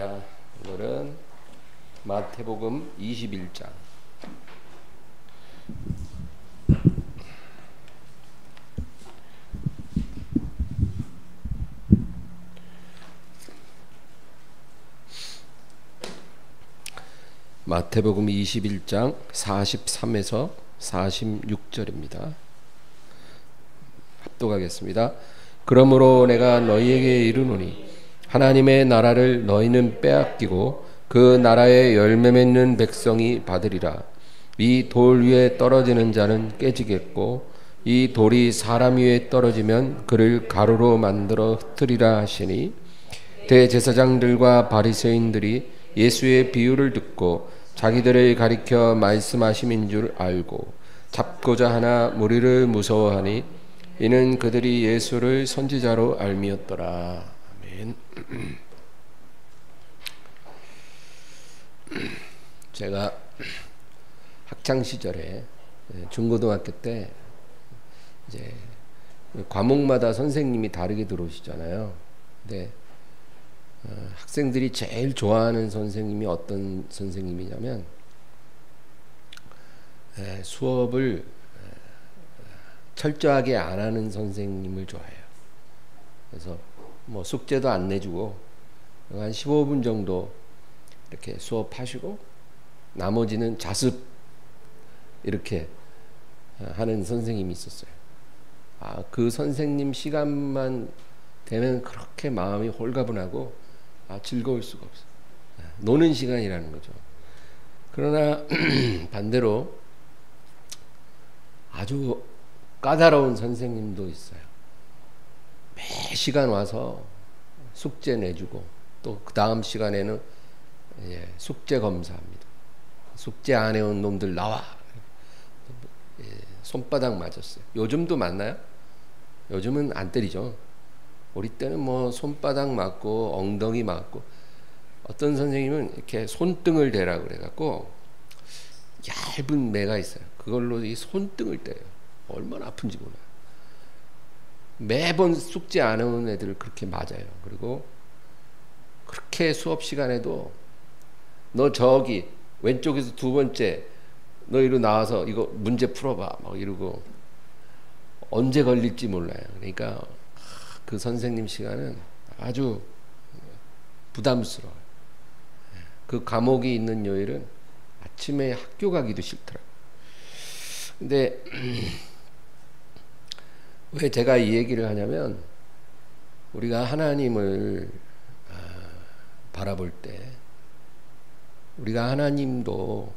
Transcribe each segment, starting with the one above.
할렐루야. 오늘은 마태복음 21장. 마태복음 21장 43에서 46절입니다. 합독하겠습니다. 그러므로 내가 너희에게 이르노니 하나님의 나라를 너희는 빼앗기고 그 나라의 열매 맺는 백성이 받으리라. 이 돌 위에 떨어지는 자는 깨지겠고 이 돌이 사람 위에 떨어지면 그를 가루로 만들어 흩으리라 하시니, 대제사장들과 바리새인들이 예수의 비유를 듣고 자기들을 가리켜 말씀하심인 줄 알고 잡고자 하나 무리를 무서워하니, 이는 그들이 예수를 선지자로 알미었더라. 아멘. 제가 학창 시절에 중고등학교 때 이제 과목마다 선생님이 다르게 들어오시잖아요. 근데 학생들이 제일 좋아하는 선생님이 어떤 선생님이냐면, 수업을 철저하게 안 하는 선생님을 좋아해요. 그래서 뭐 숙제도 안 내주고 한 15분 정도 이렇게 수업하시고 나머지는 자습 이렇게 하는 선생님이 있었어요. 그 선생님 시간만 되면 그렇게 마음이 홀가분하고 즐거울 수가 없어요. 노는 시간이라는 거죠. 그러나 반대로 아주 까다로운 선생님도 있어요. 매 시간 와서 숙제 내주고 또 그 다음 시간에는 숙제 검사합니다. 숙제 안 해온 놈들 나와. 손바닥 맞았어요. 요즘도 맞나요? 요즘은 안 때리죠. 우리 때는 뭐 손바닥 맞고 엉덩이 맞고, 어떤 선생님은 이렇게 손등을 대라고 그래갖고 얇은 매가 있어요. 그걸로 이 손등을 때려요. 얼마나 아픈지 몰라요. 매번 숙제 안 해온 애들을 그렇게 맞아요. 그리고 그렇게 수업 시간에도 너 저기 왼쪽에서 두 번째 너 이리로 나와서 이거 문제 풀어봐 막 이러고 언제 걸릴지 몰라요. 그러니까 그 선생님 시간은 아주 부담스러워요. 그 과목이 있는 요일은 아침에 학교 가기도 싫더라고요. 근데 왜 제가 이 얘기를 하냐면, 우리가 하나님을 바라볼 때 우리가 하나님도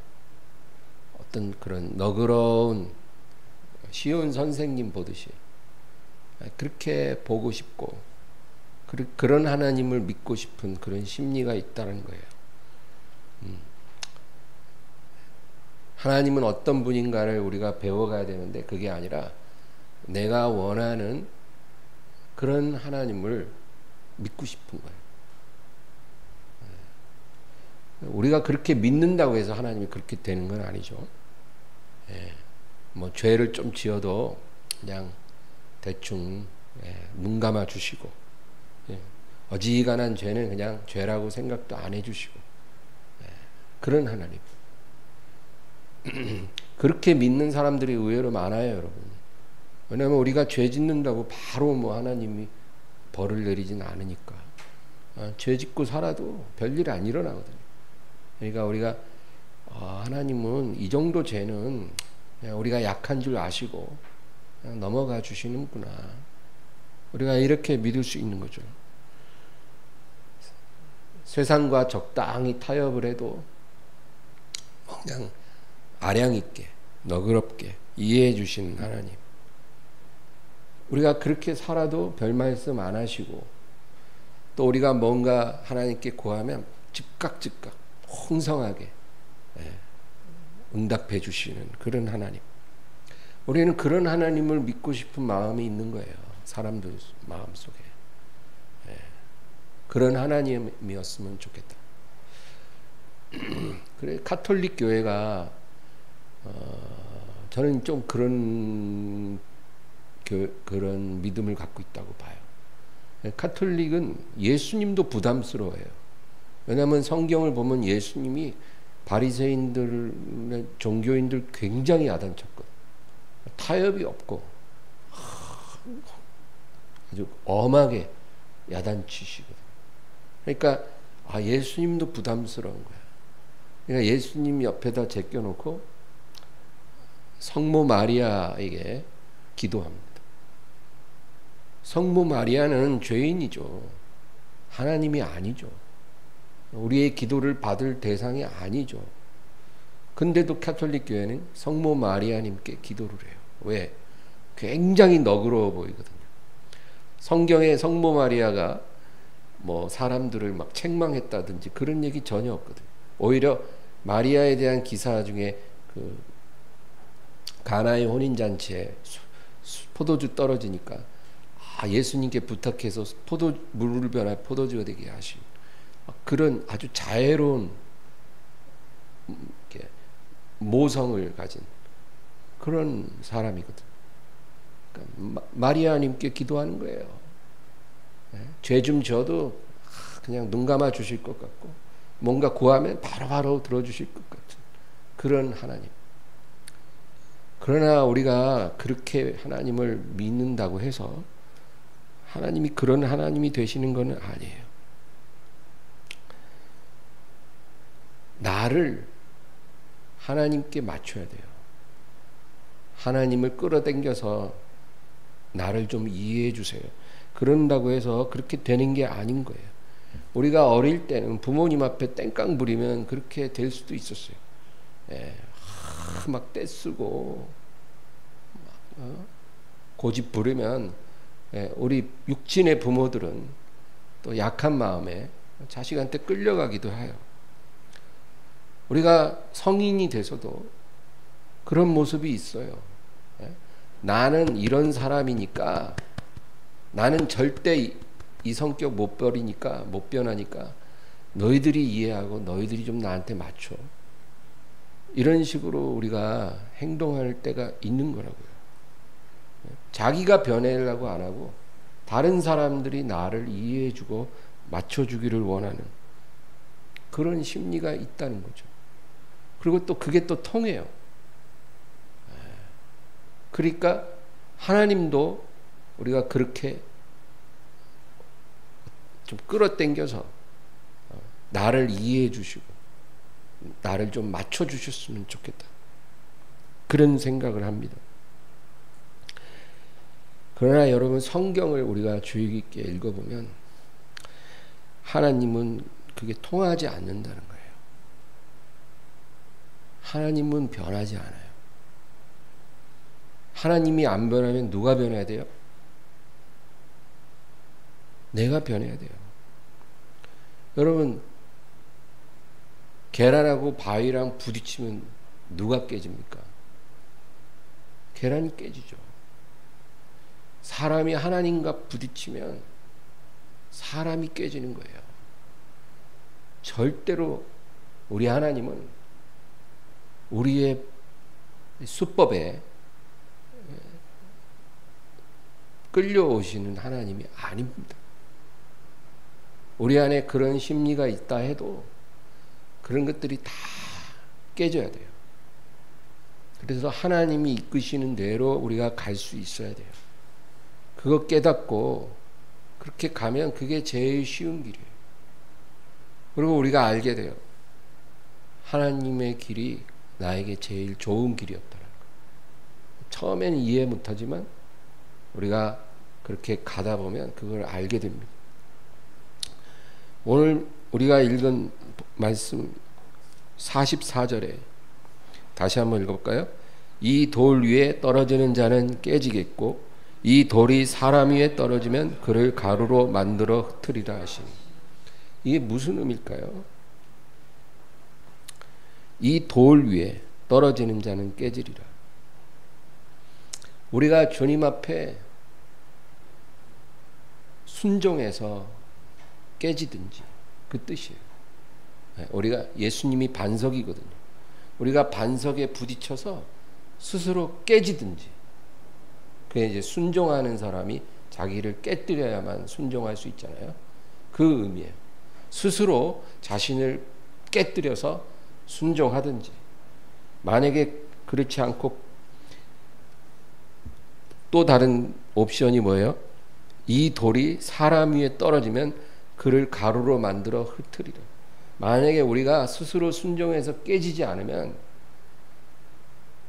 어떤 그런 너그러운 쉬운 선생님 보듯이 그렇게 보고 싶고 그런 하나님을 믿고 싶은 그런 심리가 있다는 거예요. 하나님은 어떤 분인가를 우리가 배워가야 되는데, 그게 아니라 내가 원하는 그런 하나님을 믿고 싶은 거예요. 우리가 그렇게 믿는다고 해서 하나님이 그렇게 되는 건 아니죠. 뭐 죄를 좀 지어도 그냥 대충 눈 감아 주시고, 어지간한 죄는 그냥 죄라고 생각도 안 해주시고, 그런 하나님. 그렇게 믿는 사람들이 의외로 많아요, 여러분. 왜냐하면 우리가 죄 짓는다고 바로 뭐 하나님이 벌을 내리진 않으니까. 죄 짓고 살아도 별일 안 일어나거든요. 그러니까 우리가 하나님은 이 정도 죄는 우리가 약한 줄 아시고 그냥 넘어가 주시는구나. 우리가 이렇게 믿을 수 있는 거죠. 세상과 적당히 타협을 해도 그냥 아량 있게 너그럽게 이해해 주시는 하나님. 우리가 그렇게 살아도 별 말씀 안 하시고, 또 우리가 뭔가 하나님께 구하면 즉각 풍성하게 응답해 주시는 그런 하나님. 우리는 그런 하나님을 믿고 싶은 마음이 있는 거예요. 사람들 마음속에. 그런 하나님이었으면 좋겠다. 그래, 가톨릭 교회가 저는 좀 그런 믿음을 갖고 있다고 봐요. 가톨릭은 예수님도 부담스러워해요. 왜냐하면 성경을 보면 예수님이 바리새인들, 종교인들 굉장히 야단쳤거든. 타협이 없고 아주 엄하게 야단치시거든. 그러니까 예수님도 부담스러운 거야. 그러니까 예수님 옆에다 제껴놓고 성모 마리아에게 기도합니다. 성모 마리아는 죄인이죠. 하나님이 아니죠. 우리의 기도를 받을 대상이 아니죠. 근데도 가톨릭 교회는 성모 마리아님께 기도를 해요. 왜? 굉장히 너그러워 보이거든요. 성경에 성모 마리아가 뭐 사람들을 막 책망했다든지 그런 얘기 전혀 없거든요. 오히려 마리아에 대한 기사 중에 그 가나의 혼인잔치에 포도주 떨어지니까 예수님께 부탁해서 물을 변화 포도주가 되게 하신 그런 아주 자애로운 모성을 가진 그런 사람이거든. 그러니까 마리아님께 기도하는 거예요. 죄 좀 져도 그냥 눈 감아 주실 것 같고 뭔가 구하면 바로바로 들어주실 것 같은 그런 하나님. 그러나 우리가 그렇게 하나님을 믿는다고 해서 하나님이 그런 하나님이 되시는 것은 아니에요. 나를 하나님께 맞춰야 돼요. 하나님을 끌어당겨서 나를 좀 이해해 주세요. 그런다고 해서 그렇게 되는 게 아닌 거예요. 우리가 어릴 때는 부모님 앞에 땡깡 부리면 그렇게 될 수도 있었어요. 막 떼쓰고 고집 부리면 우리 육친의 부모들은 또 약한 마음에 자식한테 끌려가기도 해요. 우리가 성인이 돼서도 그런 모습이 있어요. 나는 이런 사람이니까 나는 절대 이 성격 못 버리니까 못 변하니까 너희들이 이해하고 너희들이 좀 나한테 맞춰. 이런 식으로 우리가 행동할 때가 있는 거라고요. 자기가 변하려고 안 하고 다른 사람들이 나를 이해해주고 맞춰주기를 원하는 그런 심리가 있다는 거죠. 그리고 또 그게 또 통해요. 그러니까 하나님도 우리가 그렇게 좀 끌어당겨서 나를 이해해 주시고 나를 좀 맞춰 주셨으면 좋겠다. 그런 생각을 합니다. 그러나 여러분 성경을 우리가 주의 깊게 읽어보면 하나님은 그게 통하지 않는다는 거예요. 하나님은 변하지 않아요. 하나님이 안 변하면 누가 변해야 돼요? 내가 변해야 돼요. 여러분 계란하고 바위랑 부딪히면 누가 깨집니까? 계란이 깨지죠. 사람이 하나님과 부딪히면 사람이 깨지는 거예요. 절대로 우리 하나님은 우리의 수법에 끌려오시는 하나님이 아닙니다. 우리 안에 그런 심리가 있다 해도 그런 것들이 다 깨져야 돼요. 그래서 하나님이 이끄시는 대로 우리가 갈 수 있어야 돼요. 그거 깨닫고 그렇게 가면 그게 제일 쉬운 길이에요. 그리고 우리가 알게 돼요. 하나님의 길이 나에게 제일 좋은 길이었다는 거. 처음에는 이해 못하지만 우리가 그렇게 가다 보면 그걸 알게 됩니다. 오늘 우리가 읽은 말씀 44절에 다시 한번 읽어볼까요? 이 돌 위에 떨어지는 자는 깨지겠고 이 돌이 사람 위에 떨어지면 그를 가루로 만들어 흩으리라 하시니. 이게 무슨 의미일까요? 이 돌 위에 떨어지는 자는 깨지리라. 우리가 주님 앞에 순종해서 깨지든지 그 뜻이에요. 우리가 예수님이 반석이거든요. 우리가 반석에 부딪혀서 스스로 깨지든지 그게 이제 순종하는 사람이 자기를 깨뜨려야만 순종할 수 있잖아요. 그 의미예요. 스스로 자신을 깨뜨려서 순종하든지, 만약에 그렇지 않고 또 다른 옵션이 뭐예요? 이 돌이 사람 위에 떨어지면 그를 가루로 만들어 흩으리라. 만약에 우리가 스스로 순종해서 깨지지 않으면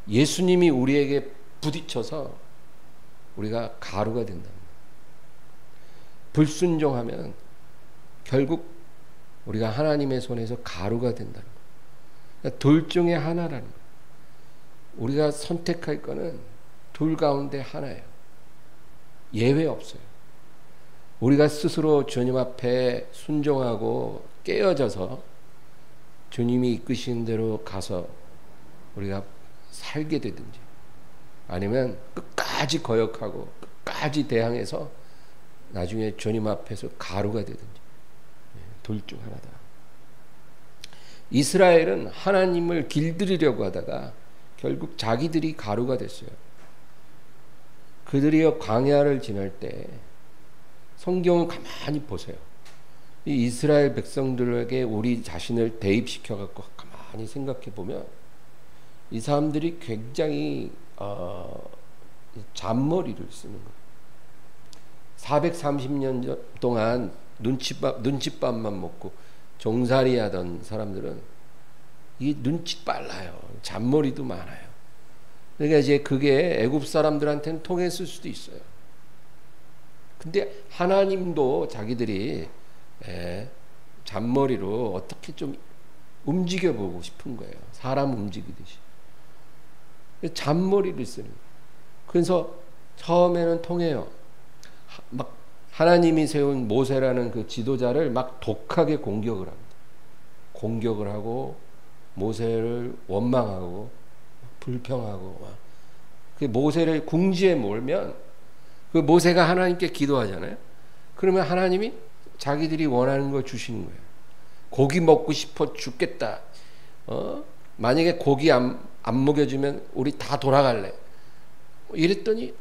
예수님이 우리에게 부딪혀서 우리가 가루가 된다. 불순종하면 결국 우리가 하나님의 손에서 가루가 된다는 거예요. 그러니까 둘 중에 하나라는 거예요. 우리가 선택할 거는 둘 가운데 하나예요. 예외 없어요. 우리가 스스로 주님 앞에 순종하고 깨어져서 주님이 이끄시는 대로 가서 우리가 살게 되든지, 아니면 끝까지 거역하고 끝까지 대항해서 나중에 주님 앞에서 가루가 되든지, 둘 중 하나다. 이스라엘은 하나님을 길들이려고 하다가 결국 자기들이 가루가 됐어요. 그들이 광야를 지날 때 성경을 가만히 보세요. 이 이스라엘 백성들에게 우리 자신을 대입시켜 갖고 가만히 생각해 보면 이 사람들이 굉장히 잔머리를 쓰는 거예요. 430년 동안 눈칫밥만 먹고 종살이 하던 사람들은 이 눈치 빨라요. 잔머리도 많아요. 그러니까 이제 그게 애굽 사람들한테는 통했을 수도 있어요. 근데 하나님도 자기들이 잔머리로 어떻게 좀 움직여 보고 싶은 거예요. 사람 움직이듯이. 잔머리를 쓰는 거예요. 그래서 처음에는 통해요. 막 하나님이 세운 모세라는 그 지도자를 막 독하게 공격을 합니다. 공격을 하고 모세를 원망하고 불평하고, 그 모세를 궁지에 몰면 그 모세가 하나님께 기도하잖아요. 그러면 하나님이 자기들이 원하는 걸 주시는 거예요. 고기 먹고 싶어 죽겠다. 만약에 고기 안 먹여주면 우리 다 돌아갈래. 이랬더니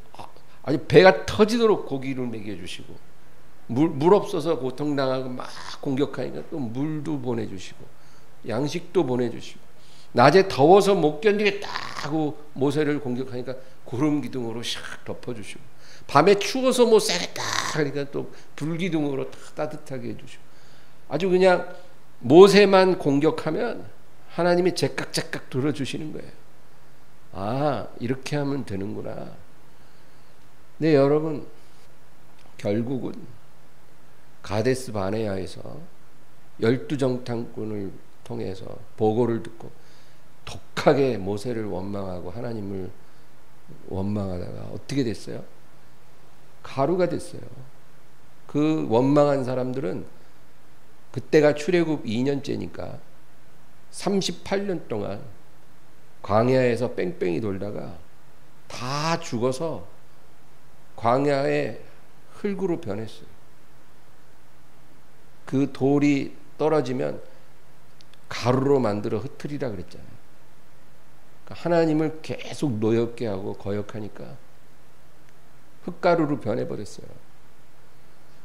아주 배가 터지도록 고기를 먹여주시고, 물 없어서 고통당하고 막 공격하니까 또 물도 보내주시고 양식도 보내주시고, 낮에 더워서 못 견디겠다 하고 모세를 공격하니까 구름 기둥으로 샥 덮어주시고, 밤에 추워서 못 살겠다 하니까 또 불 기둥으로 따뜻하게 해주시고, 아주 그냥 모세만 공격하면 하나님이 제깍제깍 들어주시는 거예요. 아, 이렇게 하면 되는구나. 네, 여러분, 결국은 가데스 바네아에서 12정탐꾼을 통해서 보고를 듣고 독하게 모세를 원망하고 하나님을 원망하다가 어떻게 됐어요? 가루가 됐어요. 그 원망한 사람들은 그때가 출애굽 2년째니까 38년 동안 광야에서 뺑뺑이 돌다가 다 죽어서 광야의 흙으로 변했어요. 그 돌이 떨어지면 가루로 만들어 흩으리라 그랬잖아요. 그러니까 하나님을 계속 노엽게 하고 거역하니까 흙가루로 변해버렸어요.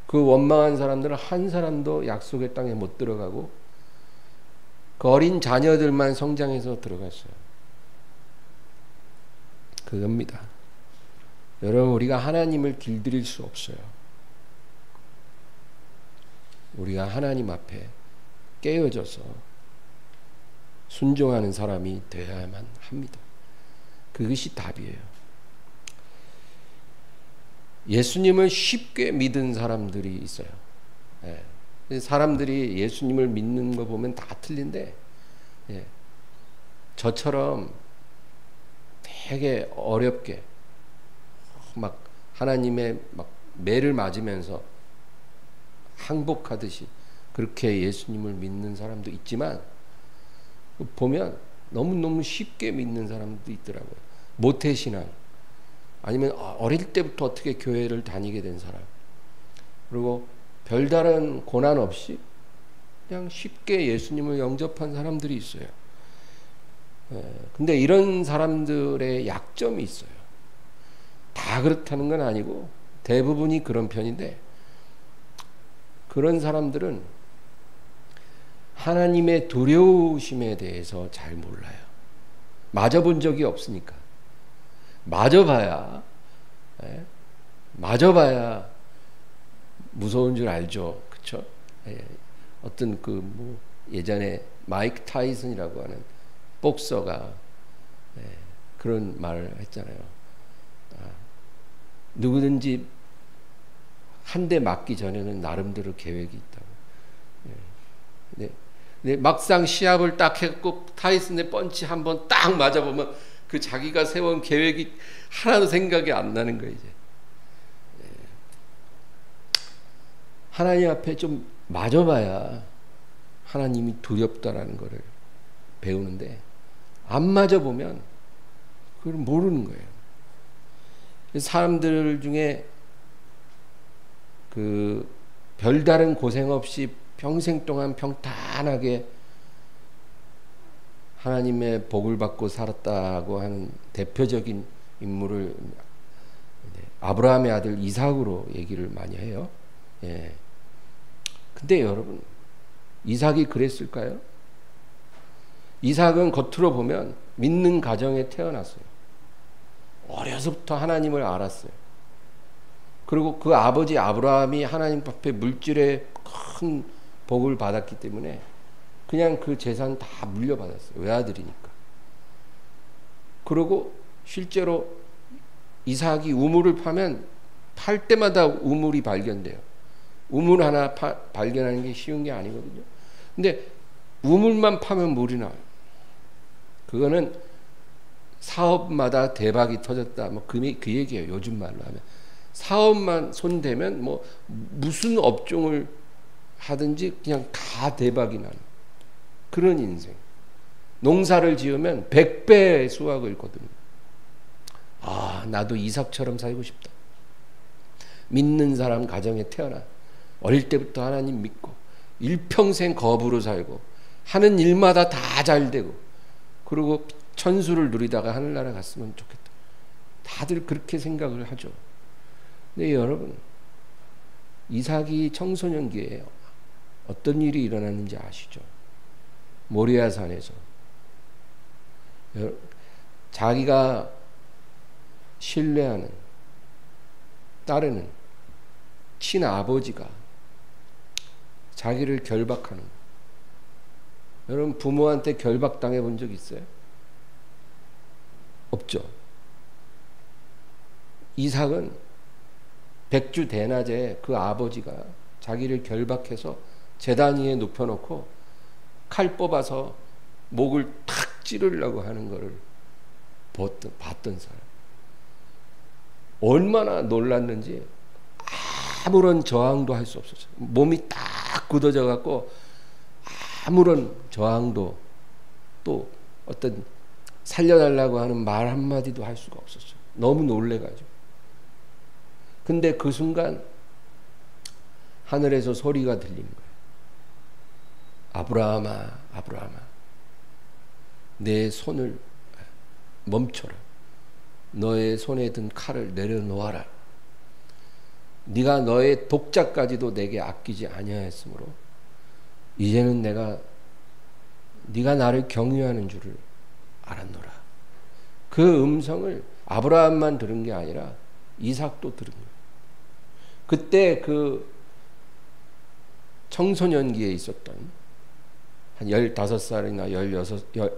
그 원망한 사람들은 한 사람도 약속의 땅에 못 들어가고 그 어린 자녀들만 성장해서 들어갔어요. 그겁니다. 여러분, 우리가 하나님을 길들일 수 없어요. 우리가 하나님 앞에 깨어져서 순종하는 사람이 되어야만 합니다. 그것이 답이에요. 예수님을 쉽게 믿은 사람들이 있어요. 사람들이 예수님을 믿는 거 보면 다 틀린데, 저처럼 되게 어렵게 막 하나님의 막 매를 맞으면서 항복하듯이 그렇게 예수님을 믿는 사람도 있지만, 보면 너무너무 쉽게 믿는 사람도 있더라고요. 모태신앙, 아니면 어릴 때부터 어떻게 교회를 다니게 된 사람, 그리고 별다른 고난 없이 그냥 쉽게 예수님을 영접한 사람들이 있어요. 근데 이런 사람들의 약점이 있어요. 다 그렇다는 건 아니고 대부분이 그런 편인데, 그런 사람들은 하나님의 두려우심에 대해서 잘 몰라요. 맞아본 적이 없으니까. 맞아봐야 무서운 줄 알죠. 그쵸? 어떤 예전에 마이크 타이슨이라고 하는 복서가 그런 말을 했잖아요. 누구든지 한 대 맞기 전에는 나름대로 계획이 있다고. 근데 막상 시합을 딱 했고 타이슨의 펀치 한번 딱 맞아보면 그 자기가 세운 계획이 하나도 생각이 안 나는 거예요. 이제 하나님 앞에 좀 맞아봐야 하나님이 두렵다라는 것을 배우는데, 안 맞아보면 그걸 모르는 거예요. 사람들 중에 별다른 고생 없이 평생 동안 평탄하게 하나님의 복을 받고 살았다고 하는 대표적인 인물을 아브라함의 아들 이삭으로 얘기를 많이 해요. 근데 여러분, 이삭이 그랬을까요? 이삭은 겉으로 보면 믿는 가정에 태어났어요. 어려서부터 하나님을 알았어요. 그리고 그 아버지 아브라함이 하나님 앞에 물질의 큰 복을 받았기 때문에 그냥 그 재산 다 물려받았어요. 외아들이니까. 그리고 실제로 이삭이 우물을 파면 팔 때마다 우물이 발견돼요. 우물 하나 발견하는 게 쉬운 게 아니거든요. 근데 우물만 파면 물이 나와요. 그거는 사업마다 대박이 터졌다. 그 얘기예요. 요즘 말로 하면. 사업만 손대면 무슨 업종을 하든지 그냥 다 대박이 나는 그런 인생. 농사를 지으면 100배의 수확을 거두는. 나도 이삭처럼 살고 싶다. 믿는 사람 가정에 태어나 어릴 때부터 하나님 믿고 일평생 거부로 살고 하는 일마다 다 잘 되고 그리고 천수를 누리다가 하늘나라 갔으면 좋겠다. 다들 그렇게 생각을 하죠. 근데 여러분, 이삭이 청소년기에 어떤 일이 일어났는지 아시죠? 모리아 산에서 자기가 신뢰하는 따르는 친아버지가 자기를 결박하는 거예요. 여러분, 부모한테 결박당해 본 적 있어요? 없죠. 이삭은 백주 대낮에 그 아버지가 자기를 결박해서 제단 위에 눕혀놓고 칼 뽑아서 목을 탁 찌르려고 하는 것을 봤던 사람. 얼마나 놀랐는지 아무런 저항도 할 수 없었어요. 몸이 딱 굳어져 갖고 아무런 저항도, 또 어떤 살려달라고 하는 말 한마디도 할 수가 없었어요. 너무 놀래가지고. 근데 그 순간 하늘에서 소리가 들린 거예요. 아브라함아, 아브라함아, 내 손을 멈춰라. 너의 손에 든 칼을 내려놓아라. 네가 너의 독자까지도 내게 아끼지 아니하였으므로 이제는 네가 나를 경유하는 줄을 알았노라. 그 음성을 아브라함만 들은 게 아니라 이삭도 들은 거예요. 그때 그 청소년기에 있었던 한 15살이나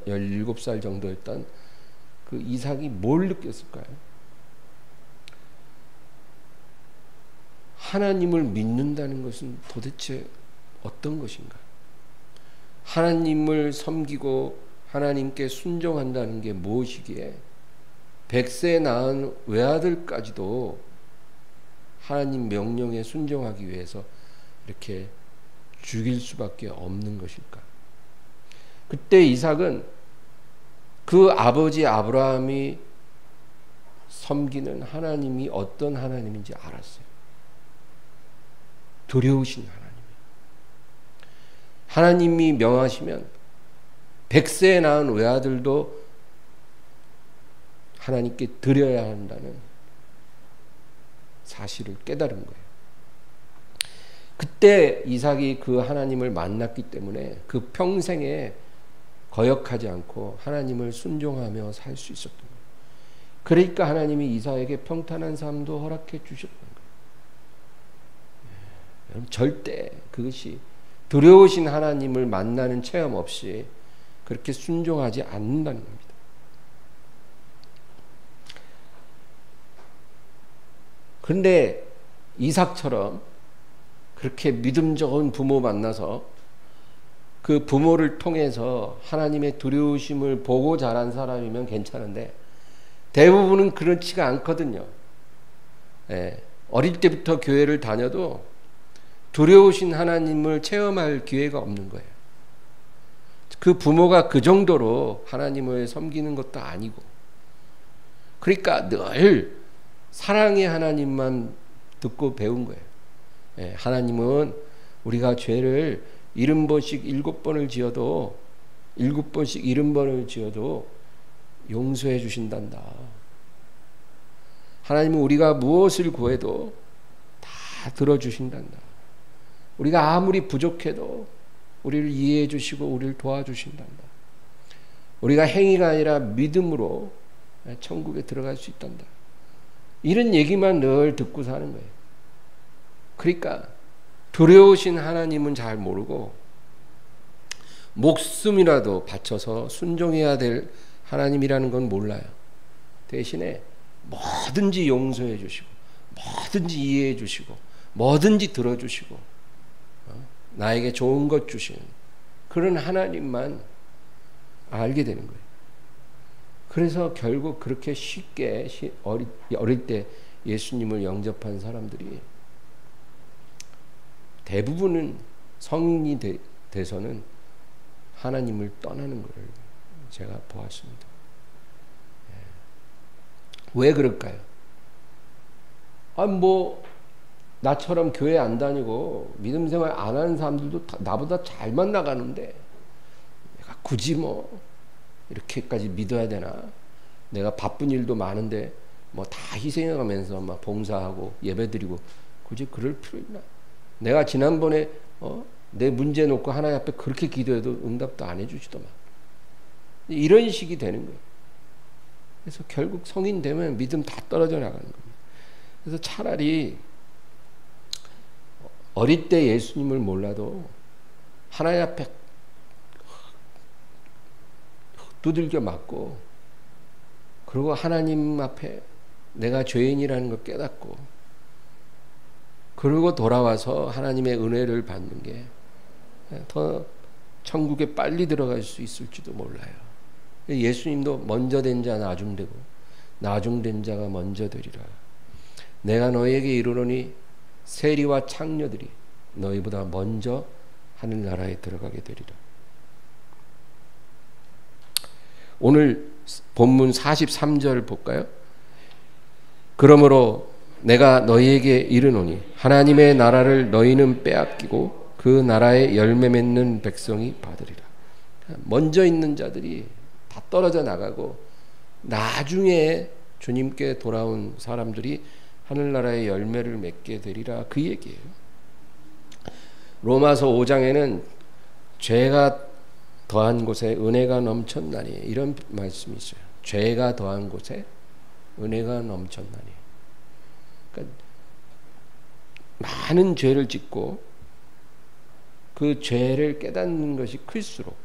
17살 정도였던 그 이삭이 뭘 느꼈을까요? 하나님을 믿는다는 것은 도대체 어떤 것인가? 하나님을 섬기고 하나님께 순종한다는 게 무엇이기에 100세 낳은 외아들까지도 하나님 명령에 순종하기 위해서 이렇게 죽일 수밖에 없는 것일까? 그때 이삭은 그 아버지 아브라함이 섬기는 하나님이 어떤 하나님인지 알았어요. 두려우신 하나님. 하나님이 명하시면 100세 낳은 외아들도 하나님께 드려야 한다는 사실을 깨달은 거예요. 그때 이삭이 그 하나님을 만났기 때문에 그 평생에 거역하지 않고 하나님을 순종하며 살 수 있었던 거예요. 그러니까 하나님이 이삭에게 평탄한 삶도 허락해 주셨던 거예요. 여러분, 절대 그것이 두려우신 하나님을 만나는 체험 없이 그렇게 순종하지 않는다는 겁니다. 그런데 이삭처럼 그렇게 믿음 좋은 부모 만나서 그 부모를 통해서 하나님의 두려우심을 보고 자란 사람이면 괜찮은데 대부분은 그렇지가 않거든요. 예, 어릴 때부터 교회를 다녀도 두려우신 하나님을 체험할 기회가 없는 거예요. 그 부모가 그 정도로 하나님을 섬기는 것도 아니고, 그러니까 늘 사랑의 하나님만 듣고 배운 거예요. 예, 하나님은 우리가 죄를 70번씩 7번을 지어도 7번씩 70번을 지어도 용서해 주신단다. 하나님은 우리가 무엇을 구해도 다 들어주신단다. 우리가 아무리 부족해도 우리를 이해해 주시고 우리를 도와주신단다. 우리가 행위가 아니라 믿음으로 천국에 들어갈 수 있단다. 이런 얘기만 늘 듣고 사는 거예요. 그러니까 두려우신 하나님은 잘 모르고 목숨이라도 바쳐서 순종해야 될 하나님이라는 건 몰라요. 대신에 뭐든지 용서해 주시고 뭐든지 이해해 주시고 뭐든지 들어주시고 나에게 좋은 것 주시는 그런 하나님만 알게 되는 거예요. 그래서 결국 그렇게 쉽게 어릴 때 예수님을 영접한 사람들이 대부분은 성인이 돼서는 하나님을 떠나는 것을 제가 보았습니다. 왜 그럴까요? 나처럼 교회 안 다니고 믿음 생활 안 하는 사람들도 나보다 잘만 나가는데 내가 굳이 이렇게까지 믿어야 되나? 내가 바쁜 일도 많은데 다 희생해가면서 막 봉사하고 예배드리고 굳이 그럴 필요 있나? 내가 지난번에 내 문제 놓고 하나님 앞에 그렇게 기도해도 응답도 안 해주시더만. 이런 식이 되는 거예요. 그래서 결국 성인 되면 믿음 다 떨어져 나가는 겁니다. 그래서 차라리 어릴 때 예수님을 몰라도 하나님 앞에 두들겨 맞고 그리고 하나님 앞에 내가 죄인이라는 걸 깨닫고 그리고 돌아와서 하나님의 은혜를 받는 게 더 천국에 빨리 들어갈 수 있을지도 몰라요. 예수님도 먼저 된 자 나중 되고 나중 된 자가 먼저 되리라. 내가 너희에게 이르노니 세리와 창녀들이 너희보다 먼저 하늘나라에 들어가게 되리라. 오늘 본문 43절 볼까요? 그러므로 내가 너희에게 이르노니 하나님의 나라를 너희는 빼앗기고 그 나라의 열매 맺는 백성이 받으리라. 먼저 있는 자들이 다 떨어져 나가고 나중에 주님께 돌아온 사람들이 하늘나라의 열매를 맺게 되리라, 그 얘기예요. 로마서 5장에는 죄가 더한 곳에 은혜가 넘쳤나니 이런 말씀이 있어요. 죄가 더한 곳에 은혜가 넘쳤나니. 그러니까 많은 죄를 짓고 그 죄를 깨닫는 것이 클수록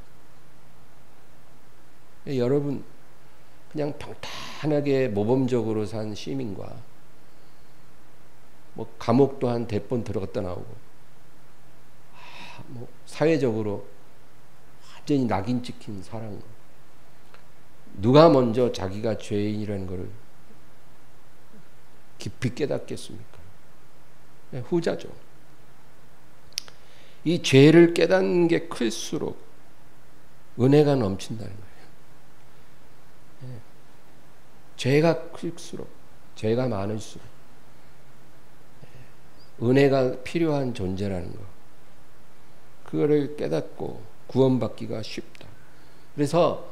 여러분 그냥 평탄하게 모범적으로 산 시민과 감옥도 한 100번 들어갔다 나오고 사회적으로 완전히 낙인 찍힌 사람, 누가 먼저 자기가 죄인이라는 것을 깊이 깨닫겠습니까? 후자죠. 이 죄를 깨닫는 게 클수록 은혜가 넘친다는 거예요. 죄가 클수록, 죄가 많을수록 은혜가 필요한 존재라는 거, 그거를 깨닫고 구원받기가 쉽다. 그래서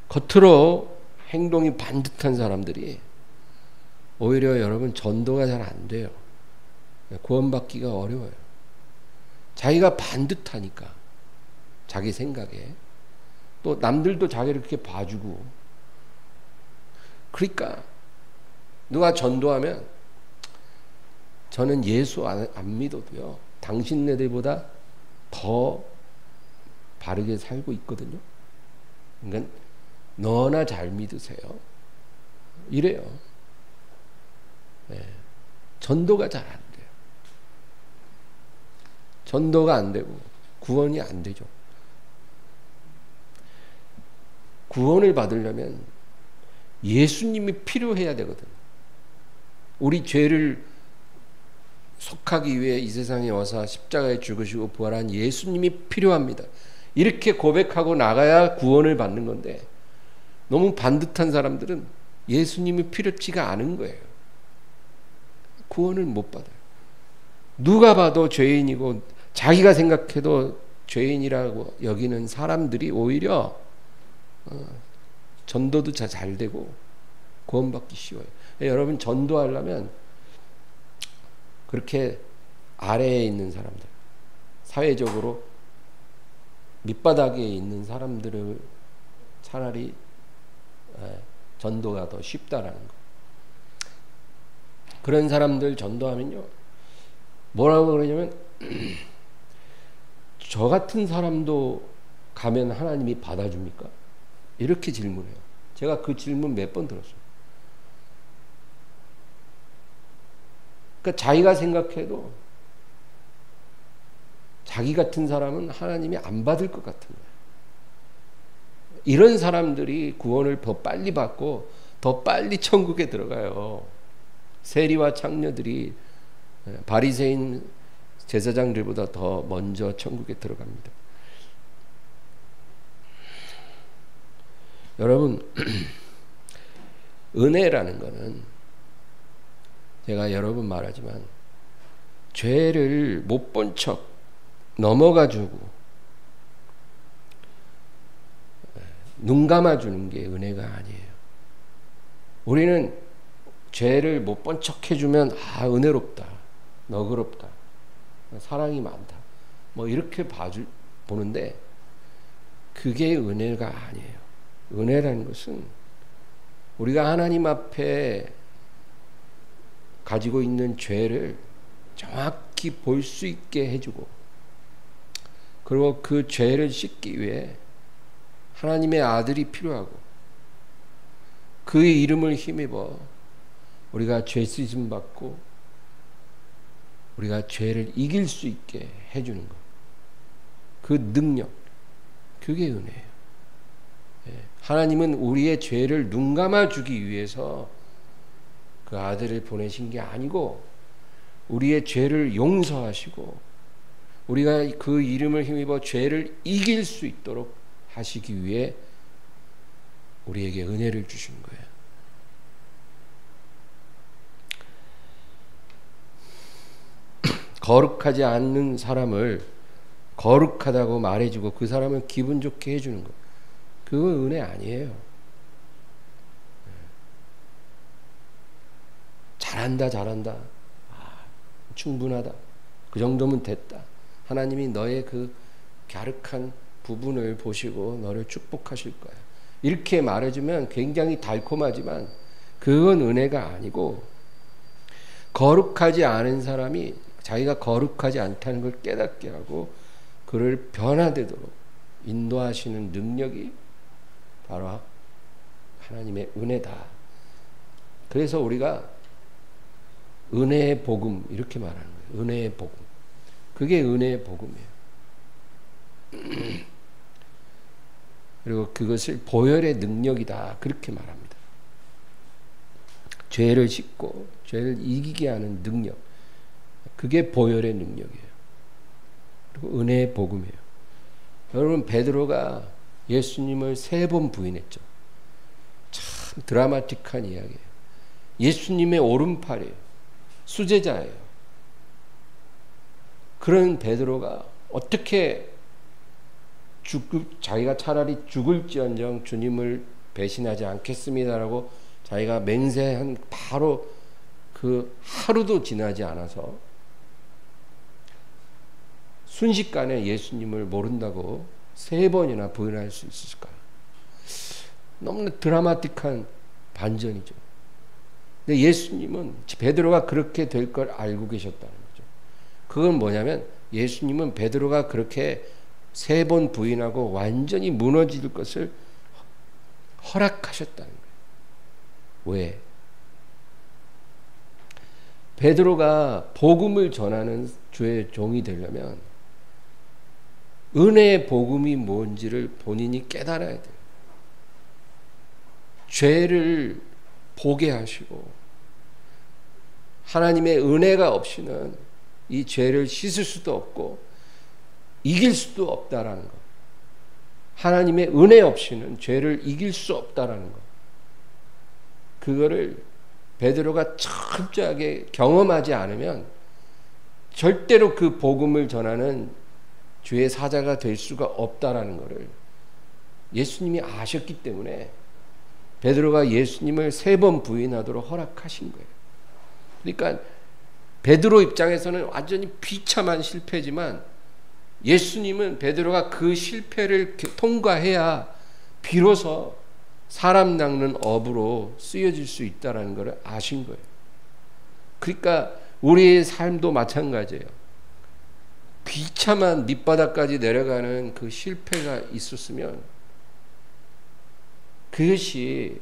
겉으로 행동이 반듯한 사람들이 오히려 여러분 전도가 잘 안 돼요. 구원받기가 어려워요. 자기가 반듯하니까, 자기 생각에. 또 남들도 자기를 그렇게 봐주고. 그러니까 누가 전도하면 저는 예수 안 믿어도요, 당신네들보다 더 바르게 살고 있거든요. 그러니까 너나 잘 믿으세요. 이래요. 네. 전도가 잘 안 돼요. 전도가 안 되고 구원이 안 되죠. 구원을 받으려면 예수님이 필요해야 되거든. 우리 죄를 속하기 위해 이 세상에 와서 십자가에 죽으시고 부활한 예수님이 필요합니다. 이렇게 고백하고 나가야 구원을 받는 건데, 너무 반듯한 사람들은 예수님이 필요치가 않은 거예요. 구원을 못 받아요. 누가 봐도 죄인이고 자기가 생각해도 죄인이라고 여기는 사람들이 오히려 전도도 잘 되고 구원받기 쉬워요. 여러분, 전도하려면 그렇게 아래에 있는 사람들, 사회적으로 밑바닥에 있는 사람들을 차라리 전도가 더 쉽다라는 거. 그런 사람들 전도하면요, 뭐라고 그러냐면 저 같은 사람도 가면 하나님이 받아줍니까? 이렇게 질문해요. 제가 그 질문 몇 번 들었어요. 그러니까 자기가 생각해도 자기 같은 사람은 하나님이 안 받을 것 같은 거예요. 이런 사람들이 구원을 더 빨리 받고 더 빨리 천국에 들어가요. 세리와 창녀들이 바리새인 제사장들보다 더 먼저 천국에 들어갑니다. 여러분, 은혜라는 거는 제가 여러 번 말하지만 죄를 못 본 척 넘어가주고 눈 감아주는 게 은혜가 아니에요. 우리는 죄를 못 본 척 해주면 은혜롭다, 너그럽다, 사랑이 많다, 뭐 이렇게 보는데 그게 은혜가 아니에요. 은혜라는 것은 우리가 하나님 앞에 가지고 있는 죄를 정확히 볼 수 있게 해주고, 그리고 그 죄를 씻기 위해 하나님의 아들이 필요하고, 그의 이름을 힘입어 우리가 죄 씻음 받고 우리가 죄를 이길 수 있게 해주는 것, 그 능력, 그게 은혜예요. 하나님은 우리의 죄를 눈 감아주기 위해서 그 아들을 보내신 게 아니고, 우리의 죄를 용서하시고 우리가 그 이름을 힘입어 죄를 이길 수 있도록 하시기 위해 우리에게 은혜를 주신 거예요. 거룩하지 않는 사람을 거룩하다고 말해주고 그 사람을 기분 좋게 해주는 것, 그건 은혜 아니에요. 잘한다, 충분하다, 그 정도면 됐다, 하나님이 너의 그 갸륵한 부분을 보시고 너를 축복하실 거야, 이렇게 말해주면 굉장히 달콤하지만 그건 은혜가 아니고, 거룩하지 않은 사람이 자기가 거룩하지 않다는 걸 깨닫게 하고 그를 변화되도록 인도하시는 능력이 바로 하나님의 은혜다. 그래서 우리가 은혜의 복음 이렇게 말하는 거예요. 은혜의 복음. 그게 은혜의 복음이에요. 그리고 그것을 보혈의 능력이다, 그렇게 말합니다. 죄를 씻고 죄를 이기게 하는 능력, 그게 보혈의 능력이에요. 그리고 은혜의 복음이에요. 여러분, 베드로가 예수님을 3번 부인했죠. 참 드라마틱한 이야기예요. 예수님의 오른팔이에요. 수제자예요. 그런 베드로가 어떻게 자기가 차라리 죽을지언정 주님을 배신하지 않겠습니다라고 자기가 맹세한 바로 그 하루도 지나지 않아서 순식간에 예수님을 모른다고 3번이나 부인할 수 있을까? 너무나 드라마틱한 반전이죠. 근데 예수님은 베드로가 그렇게 될 걸 알고 계셨다는 거죠. 그건 뭐냐면 예수님은 베드로가 그렇게 3번 부인하고 완전히 무너질 것을 허락하셨다는 거예요. 왜? 베드로가 복음을 전하는 주의 종이 되려면 은혜의 복음이 뭔지를 본인이 깨달아야 돼요. 죄를 보게 하시고 하나님의 은혜가 없이는 이 죄를 씻을 수도 없고 이길 수도 없다라는 것. 하나님의 은혜 없이는 죄를 이길 수 없다라는 것. 그거를 베드로가 철저하게 경험하지 않으면 절대로 그 복음을 전하는 주의 사자가 될 수가 없다라는 것을 예수님이 아셨기 때문에 베드로가 예수님을 3번 부인하도록 허락하신 거예요. 그러니까 베드로 입장에서는 완전히 비참한 실패지만 예수님은 베드로가 그 실패를 통과해야 비로소 사람 낚는 어부로 쓰여질 수 있다는 것을 아신 거예요. 그러니까 우리의 삶도 마찬가지예요. 비참한 밑바닥까지 내려가는 그 실패가 있었으면 그것이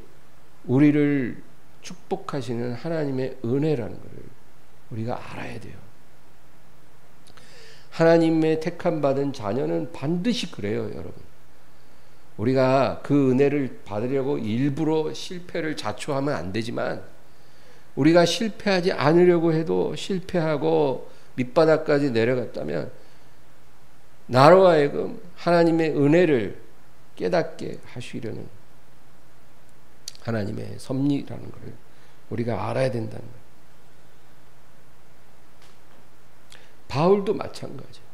우리를 축복하시는 하나님의 은혜라는 것을 우리가 알아야 돼요. 하나님의 택함 받은 자녀는 반드시 그래요, 여러분. 우리가 그 은혜를 받으려고 일부러 실패를 자초하면 안 되지만 우리가 실패하지 않으려고 해도 실패하고 밑바닥까지 내려갔다면 나로 하여금 하나님의 은혜를 깨닫게 하시려는 하나님의 섭리라는 것을 우리가 알아야 된다는 거예요. 바울도 마찬가지예요.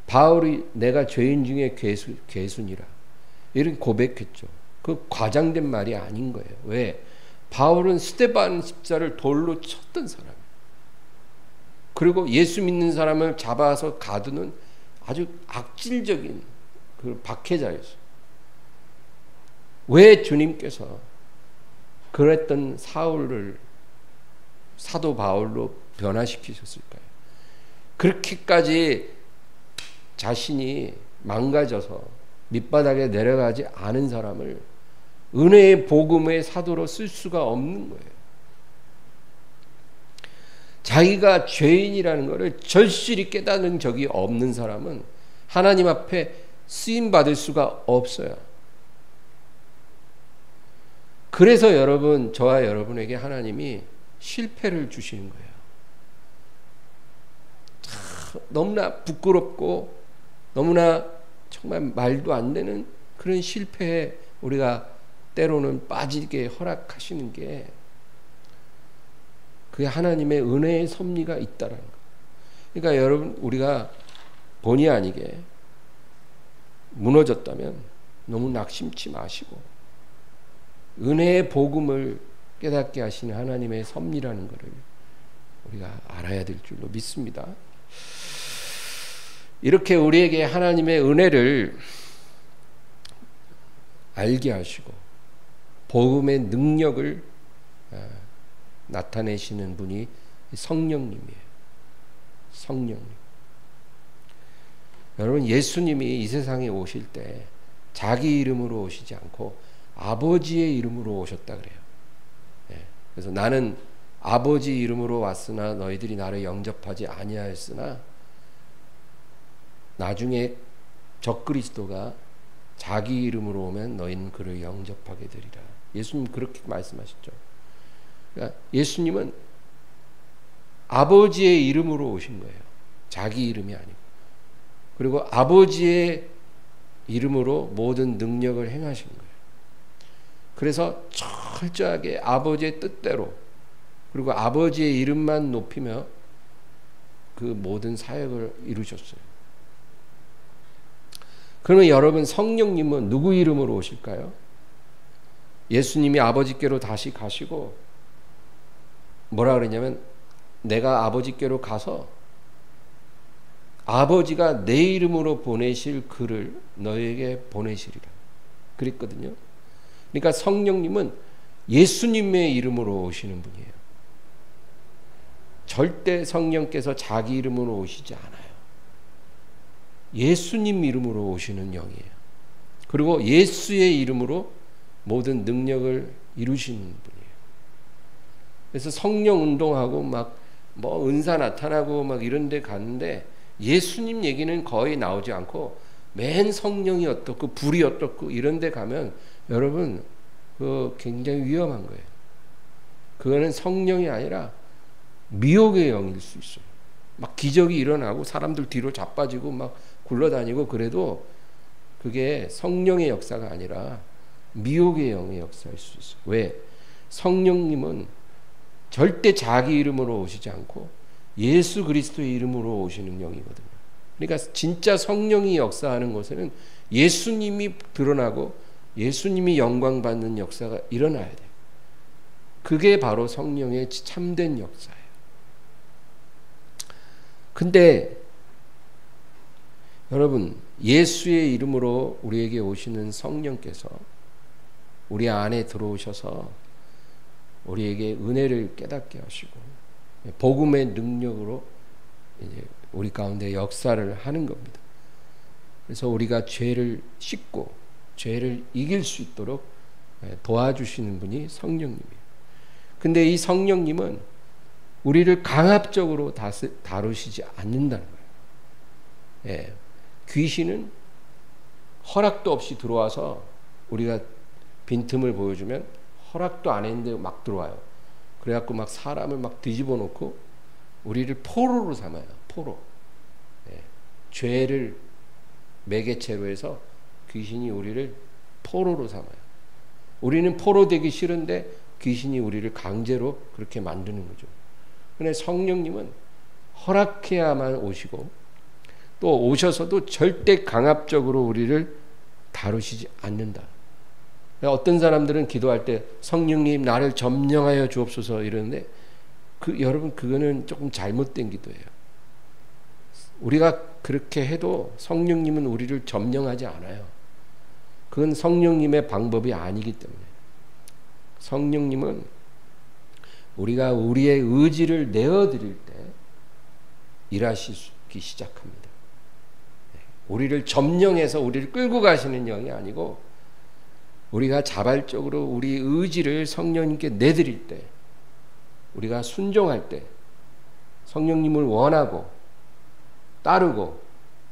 바울이 내가 죄인 중에 괴순이라 이런 고백했죠. 그 과장된 말이 아닌 거예요. 왜? 바울은 스데반 집사를 돌로 쳤던 사람이에요. 그리고 예수 믿는 사람을 잡아서 가두는 아주 악질적인 그 박해자였어요. 왜 주님께서 그랬던 사울을 사도 바울로 변화시키셨을까요? 그렇게까지 자신이 망가져서 밑바닥에 내려가지 않은 사람을 은혜의 복음의 사도로 쓸 수가 없는 거예요. 자기가 죄인이라는 것을 절실히 깨닫는 적이 없는 사람은 하나님 앞에 쓰임받을 수가 없어요. 그래서 여러분, 저와 여러분에게 하나님이 실패를 주시는 거예요. 너무나 부끄럽고 너무나 정말 말도 안 되는 그런 실패에 우리가 때로는 빠지게 허락하시는 게 그게 하나님의 은혜의 섭리가 있다라는 거. 그러니까 여러분, 우리가 본의 아니게 무너졌다면 너무 낙심치 마시고 은혜의 복음을 깨닫게 하시는 하나님의 섭리라는 것을 우리가 알아야 될 줄로 믿습니다. 이렇게 우리에게 하나님의 은혜를 알게 하시고 복음의 능력을 나타내시는 분이 성령님이에요. 성령님. 여러분, 예수님이 이 세상에 오실 때 자기 이름으로 오시지 않고 아버지의 이름으로 오셨다 그래요. 그래서 나는 아버지 이름으로 왔으나 너희들이 나를 영접하지 아니하였으나 나중에 적그리스도가 자기 이름으로 오면 너희는 그를 영접하게 되리라. 예수님 그렇게 말씀하셨죠. 그러니까 예수님은 아버지의 이름으로 오신 거예요. 자기 이름이 아니고. 그리고 아버지의 이름으로 모든 능력을 행하신 거예요. 그래서 철저하게 아버지의 뜻대로 그리고 아버지의 이름만 높이며 그 모든 사역을 이루셨어요. 그러면 여러분, 성령님은 누구 이름으로 오실까요? 예수님이 아버지께로 다시 가시고 뭐라 그러냐면 내가 아버지께로 가서 아버지가 내 이름으로 보내실 그를 너에게 보내시리라 그랬거든요. 그러니까 성령님은 예수님의 이름으로 오시는 분이에요. 절대 성령께서 자기 이름으로 오시지 않아요. 예수님 이름으로 오시는 영이에요. 그리고 예수의 이름으로 모든 능력을 이루시는 분이에요. 그래서 성령 운동하고 막 뭐 은사 나타나고 막 이런 데 갔는데 예수님 얘기는 거의 나오지 않고 맨 성령이 어떻고 불이 어떻고 이런 데 가면 여러분 그 굉장히 위험한 거예요. 그거는 성령이 아니라 미혹의 영일 수 있어요. 막 기적이 일어나고 사람들 뒤로 자빠지고 막 굴러다니고 그래도 그게 성령의 역사가 아니라 미혹의 영의 역사일 수 있어요. 왜? 성령님은 절대 자기 이름으로 오시지 않고 예수 그리스도의 이름으로 오시는 영이거든요. 그러니까 진짜 성령이 역사하는 곳에는 예수님이 드러나고 예수님이 영광 받는 역사가 일어나야 돼요. 그게 바로 성령의 참된 역사예요. 근데 여러분, 예수의 이름으로 우리에게 오시는 성령께서 우리 안에 들어오셔서 우리에게 은혜를 깨닫게 하시고 복음의 능력으로 이제 우리 가운데 역사를 하는 겁니다. 그래서 우리가 죄를 씻고 죄를 이길 수 있도록 도와주시는 분이 성령님이에요. 근데 이 성령님은 우리를 강압적으로 다루시지 않는다는 거예요. 예. 귀신은 허락도 없이 들어와서 우리가 빈틈을 보여주면 허락도 안 했는데 막 들어와요. 그래갖고 막 사람을 막 뒤집어 놓고 우리를 포로로 삼아요. 포로. 예. 죄를 매개체로 해서 귀신이 우리를 포로로 삼아요. 우리는 포로 되기 싫은데 귀신이 우리를 강제로 그렇게 만드는 거죠. 근데 성령님은 허락해야만 오시고 또 오셔서도 절대 강압적으로 우리를 다루시지 않는다. 어떤 사람들은 기도할 때 성령님 나를 점령하여 주옵소서 이러는데 여러분 그거는 조금 잘못된 기도예요. 우리가 그렇게 해도 성령님은 우리를 점령하지 않아요. 그건 성령님의 방법이 아니기 때문에 성령님은 우리가 우리의 의지를 내어드릴 때 일하시기 시작합니다. 우리를 점령해서 우리를 끌고 가시는 영이 아니고 우리가 자발적으로 우리 의지를 성령님께 내드릴 때 우리가 순종할 때 성령님을 원하고 따르고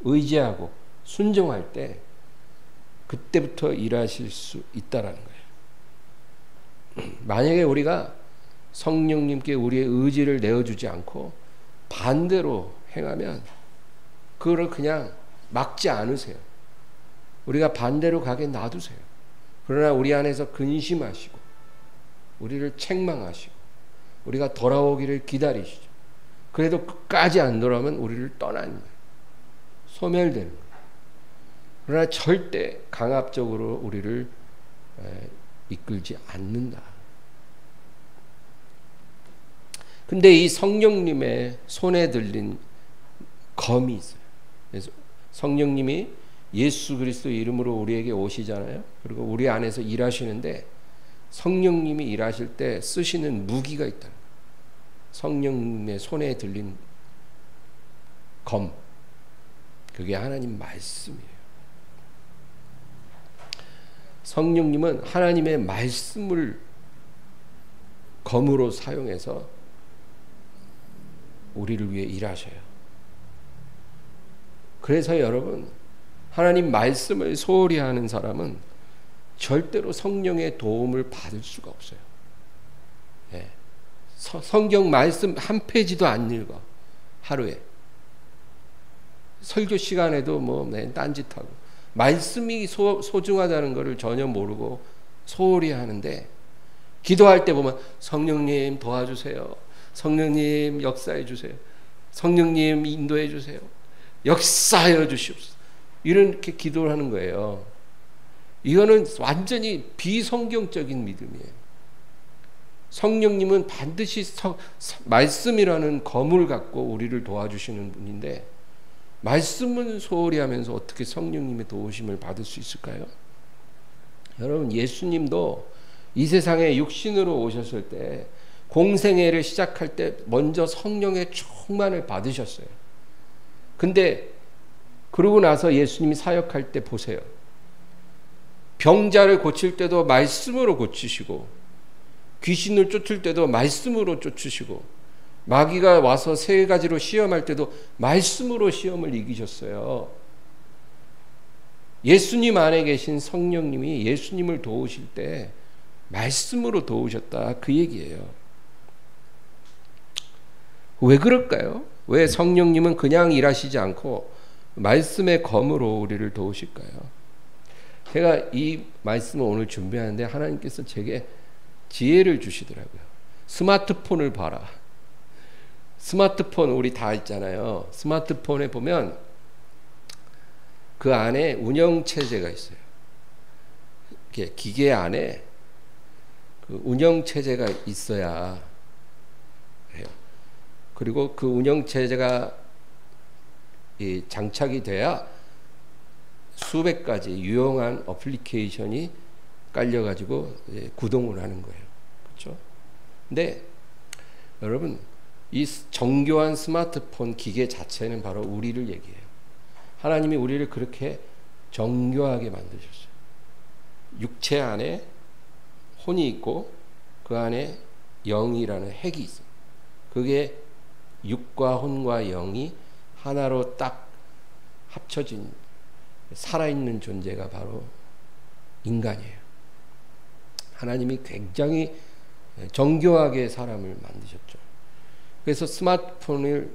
의지하고 순종할 때 그때부터 일하실 수 있다라는 거예요. 만약에 우리가 성령님께 우리의 의지를 내어주지 않고 반대로 행하면 그거를 그냥 막지 않으세요. 우리가 반대로 가게 놔두세요. 그러나 우리 안에서 근심하시고 우리를 책망하시고 우리가 돌아오기를 기다리시죠. 그래도 끝까지 안 돌아오면 우리를 떠나는 거예요. 소멸되는 거예요. 그러나 절대 강압적으로 우리를 이끌지 않는다. 근데 이 성령님의 손에 들린 검이 있어요. 그래서 성령님이 예수 그리스도의 이름으로 우리에게 오시잖아요. 그리고 우리 안에서 일하시는데 성령님이 일하실 때 쓰시는 무기가 있다. 성령님의 손에 들린 검. 그게 하나님 말씀이에요. 성령님은 하나님의 말씀을 검으로 사용해서 우리를 위해 일하셔요. 그래서 여러분 하나님 말씀을 소홀히 하는 사람은 절대로 성령의 도움을 받을 수가 없어요. 예. 성경 말씀 한 페이지도 안 읽어. 하루에. 설교 시간에도 뭐 딴짓하고 말씀이 소중하다는 것을 전혀 모르고 소홀히 하는데 기도할 때 보면 성령님 도와주세요. 성령님 역사해 주세요. 성령님 인도해 주세요. 역사하여 주시옵소서. 이렇게 기도를 하는 거예요. 이거는 완전히 비성경적인 믿음이에요. 성령님은 반드시 말씀이라는 검을 갖고 우리를 도와주시는 분인데 말씀은 소홀히 하면서 어떻게 성령님의 도우심을 받을 수 있을까요? 여러분, 예수님도 이 세상에 육신으로 오셨을 때 공생애를 시작할 때 먼저 성령의 충만을 받으셨어요. 근데 그러고 나서 예수님이 사역할 때 보세요. 병자를 고칠 때도 말씀으로 고치시고, 귀신을 쫓을 때도 말씀으로 쫓으시고, 마귀가 와서 세 가지로 시험할 때도 말씀으로 시험을 이기셨어요. 예수님 안에 계신 성령님이 예수님을 도우실 때 말씀으로 도우셨다, 그 얘기예요. 왜 그럴까요? 왜 성령님은 그냥 일하시지 않고 말씀의 검으로 우리를 도우실까요? 제가 이 말씀을 오늘 준비하는데 하나님께서 제게 지혜를 주시더라고요. 스마트폰을 봐라. 스마트폰 우리 다 있잖아요. 스마트폰에 보면 그 안에 운영체제가 있어요. 기계 안에 그 운영체제가 있어야 해요. 그리고 그 운영체제가 장착이 돼야 수백 가지 유용한 어플리케이션이 깔려가지고 구동을 하는 거예요. 그렇죠? 근데 여러분, 이 정교한 스마트폰 기계 자체는 바로 우리를 얘기해요. 하나님이 우리를 그렇게 정교하게 만드셨어요. 육체 안에 혼이 있고 그 안에 영이라는 핵이 있어요. 그게 육과 혼과 영이 하나로 딱 합쳐진 살아있는 존재가 바로 인간이에요. 하나님이 굉장히 정교하게 사람을 만드셨죠. 그래서 스마트폰을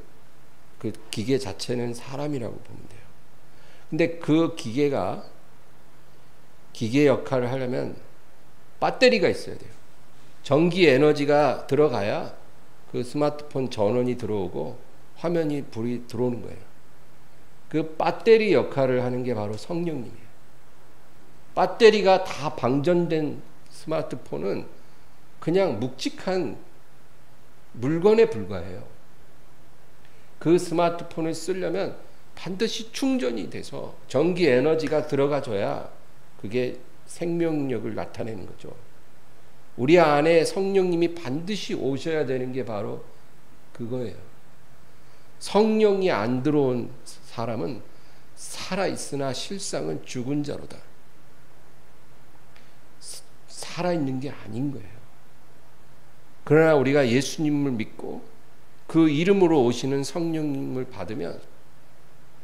그 기계 자체는 사람이라고 보면 돼요. 근데 그 기계가 기계 역할을 하려면 배터리가 있어야 돼요. 전기 에너지가 들어가야 그 스마트폰 전원이 들어오고 화면이 불이 들어오는 거예요. 그 배터리 역할을 하는 게 바로 성령님이에요. 배터리가 다 방전된 스마트폰은 그냥 묵직한 물건에 불과해요. 그 스마트폰을 쓰려면 반드시 충전이 돼서 전기 에너지가 들어가줘야 그게 생명력을 나타내는 거죠. 우리 안에 성령님이 반드시 오셔야 되는 게 바로 그거예요. 성령이 안 들어온 사람은 살아있으나 실상은 죽은 자로다. 살아있는 게 아닌 거예요. 그러나 우리가 예수님을 믿고 그 이름으로 오시는 성령님을 받으면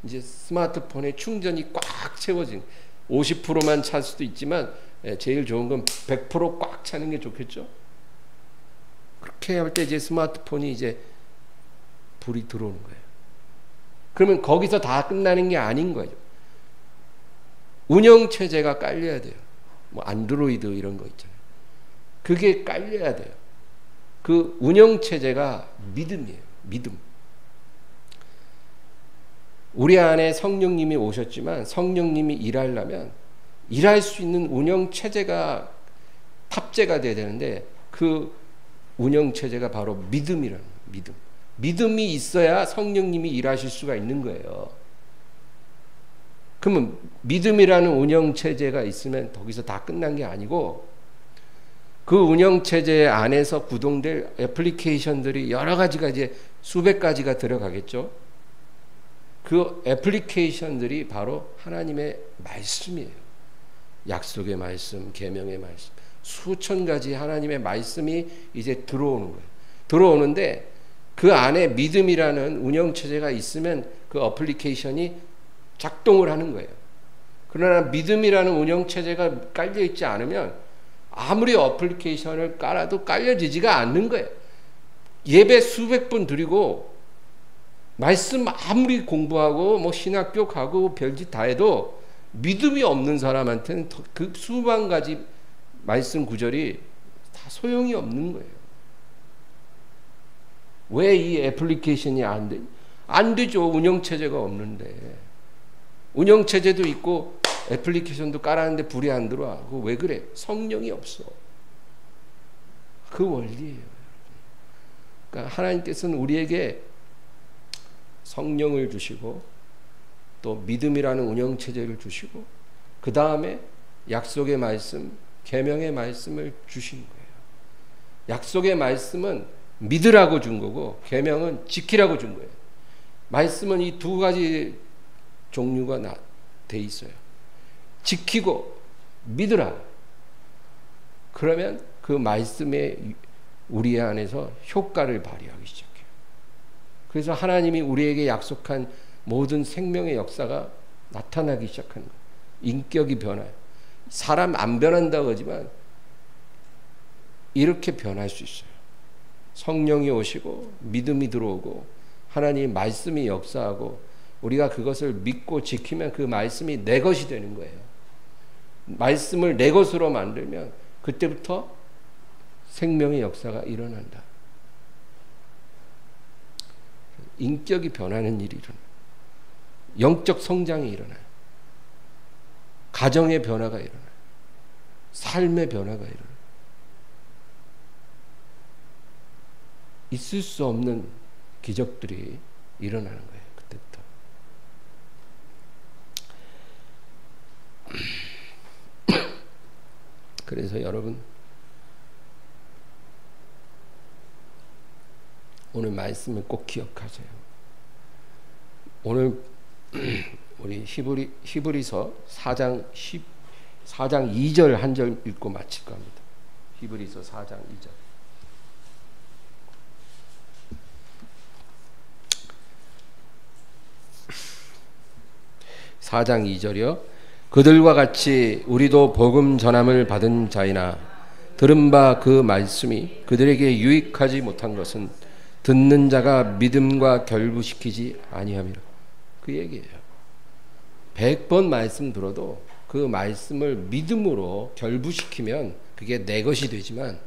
이제 스마트폰에 충전이 꽉 채워진 50%만 찰 수도 있지만 제일 좋은 건 100% 꽉 차는 게 좋겠죠. 그렇게 할 때 이제 스마트폰이 이제 불이 들어오는 거예요. 그러면 거기서 다 끝나는 게 아닌 거예요. 운영체제가 깔려야 돼요. 뭐 안드로이드 이런 거 있잖아요. 그게 깔려야 돼요. 그 운영체제가 믿음이에요. 믿음. 우리 안에 성령님이 오셨지만 성령님이 일하려면 일할 수 있는 운영체제가 탑재가 돼야 되는데 그 운영체제가 바로 믿음이라는 거예요. 믿음. 믿음이 있어야 성령님이 일하실 수가 있는 거예요. 그러면 믿음이라는 운영체제가 있으면 거기서 다 끝난 게 아니고 그 운영체제 안에서 구동될 애플리케이션들이 여러 가지가 이제 수백 가지가 들어가겠죠. 그 애플리케이션들이 바로 하나님의 말씀이에요. 약속의 말씀, 계명의 말씀, 수천 가지 하나님의 말씀이 이제 들어오는 거예요. 들어오는데 그 안에 믿음이라는 운영체제가 있으면 그 어플리케이션이 작동을 하는 거예요. 그러나 믿음이라는 운영체제가 깔려있지 않으면 아무리 어플리케이션을 깔아도 깔려지지가 않는 거예요. 예배 수백 번 드리고 말씀 아무리 공부하고 뭐 신학교 가고 별짓 다 해도 믿음이 없는 사람한테는 그 수만 가지 말씀 구절이 다 소용이 없는 거예요. 왜 이 애플리케이션이 안 돼? 안 되죠. 운영체제가 없는데. 운영체제도 있고 애플리케이션도 깔았는데 불이 안 들어와. 그거 왜 그래? 성령이 없어. 그 원리예요. 그러니까 하나님께서는 우리에게 성령을 주시고 또 믿음이라는 운영체제를 주시고 그 다음에 약속의 말씀, 계명의 말씀을 주신 거예요. 약속의 말씀은 믿으라고 준 거고 계명은 지키라고 준 거예요. 말씀은 이 두 가지 종류가 돼 있어요. 지키고 믿으라. 그러면 그 말씀에 우리 안에서 효과를 발휘하기 시작해요. 그래서 하나님이 우리에게 약속한 모든 생명의 역사가 나타나기 시작하는 거예요. 인격이 변화요. 사람 안 변한다고 하지만 이렇게 변할 수 있어요. 성령이 오시고 믿음이 들어오고 하나님의 말씀이 역사하고 우리가 그것을 믿고 지키면 그 말씀이 내 것이 되는 거예요. 말씀을 내 것으로 만들면 그때부터 생명의 역사가 일어난다. 인격이 변하는 일이 일어나요. 영적 성장이 일어나요. 가정의 변화가 일어나요. 삶의 변화가 일어나요. 있을 수 없는 기적들이 일어나는 거예요. 그때부터. 그래서 여러분 오늘 말씀을 꼭 기억하세요. 오늘 우리 히브리서 4장 2절 한 절 읽고 마칠 겁니다. 히브리서 4장 2절. (4장 2절이요) 그들과 같이 우리도 복음 전함을 받은 자이나 들은 바 그 말씀이 그들에게 유익하지 못한 것은 듣는 자가 믿음과 결부시키지 아니함이라. 그 얘기예요. 100번 말씀 들어도 그 말씀을 믿음으로 결부시키면 그게 내 것이 되지만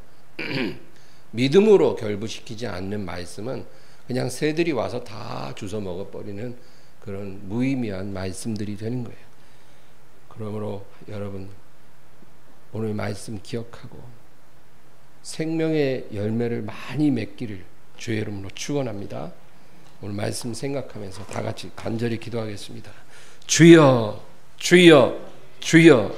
믿음으로 결부시키지 않는 말씀은 그냥 새들이 와서 다 주워 먹어버리는 그런 무의미한 말씀들이 되는 거예요. 그러므로 여러분 오늘 말씀 기억하고 생명의 열매를 많이 맺기를 주의 이름으로 축원합니다. 오늘 말씀 생각하면서 다 같이 간절히 기도하겠습니다. 주여, 주여, 주여.